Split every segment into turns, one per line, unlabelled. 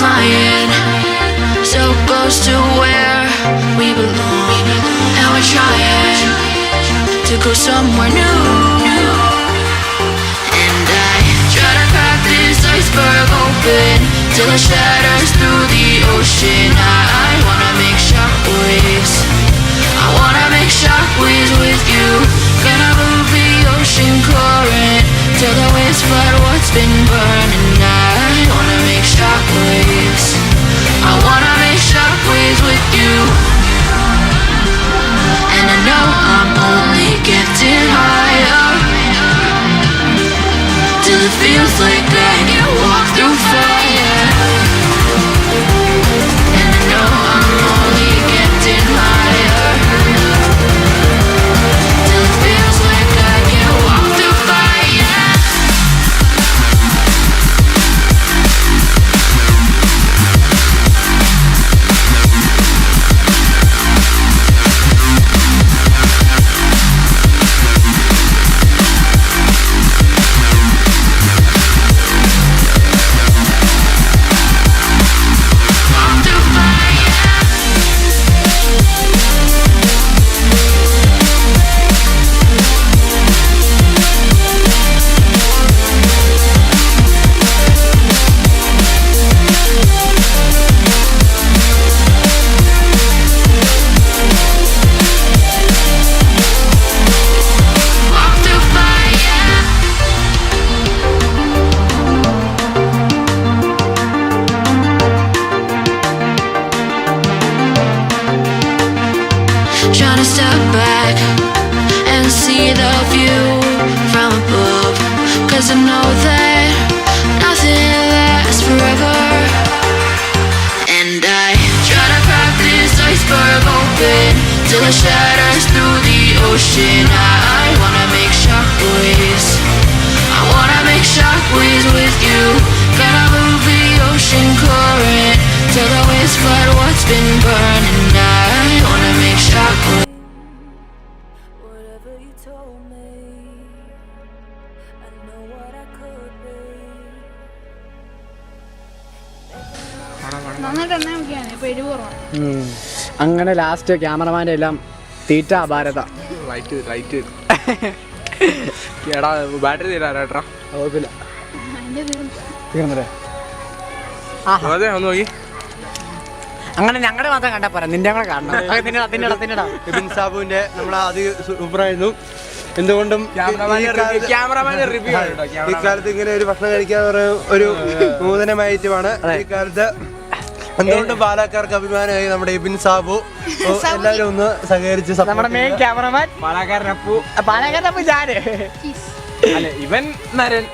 flying so close to where we belong, and we're trying to go somewhere new. And I try to crack this iceberg open till it shatters through the ocean. I wanna make shockwaves. I wanna make shockwaves with you. Gonna move the ocean current till the waves flood what's been burning. I wanna make shockwaves. I wanna make shockwaves with you. And I know I'm only getting higher till it feels like I can walk through fire. And I know I'm only getting higher till it feels like I can walk through fire. Trying to step back and see the view from above, 'cause I know that nothing lasts forever. And I try to crack this iceberg open till it shatters through the ocean. I wanna make shockwaves. I wanna make shockwaves with you. Gonna move the ocean current till the waves flood what's been burning. I wanna make shockwaves.
Whatever you told me, I know what I could be.
നന്നായിട്ട് എണ്ണ നോക്കിയാണ് ഇപ്പൊ എരിവ് കുറവാണ്.
അങ്ങനെ last ക്യാമറമാൻ്റെ എല്ലാം തീറ്റ ഭാരത
light എടാ battery തീരാറാ
കുഴപ്പമില്ല
അതിന്റെ
തീർന്നല്ലേ.
അതെ ഒന്ന് നോക്കി.
അങ്ങനെ ഞങ്ങളുടെ മാത്രം കണ്ടാ പോരാ, നിന്റെ കൂടെ കാണണം. തിന്നടാ
ഫെബിൻ സാബുവിന്റെ നമ്മൾ ആദ്യം സൂപ്പറായിരുന്നു. എന്തുകൊണ്ടും ഇക്കാലത്ത് ഇങ്ങനെ ഒരു ഭക്ഷണം കഴിക്കാൻ ഒരു നൂതനമായ ഐറ്റമാണ് ഈ കാലത്ത്. എന്തുകൊണ്ടും പാലക്കാർക്ക് അഭിമാനമായി നമ്മുടെ എബിൻ സാബു. എല്ലാവരും ഒന്ന് സഹകരിച്ച്
നമ്മുടെ മെയിൻ ക്യാമറമാൻ
പാലക്കാരനപ്പു
ഞാന്
അല്ലെ ഇവൻ നരൻ.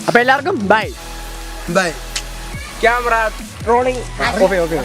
അപ്പൊ എല്ലാവർക്കും bye
bye.
Camera rolling.
Okay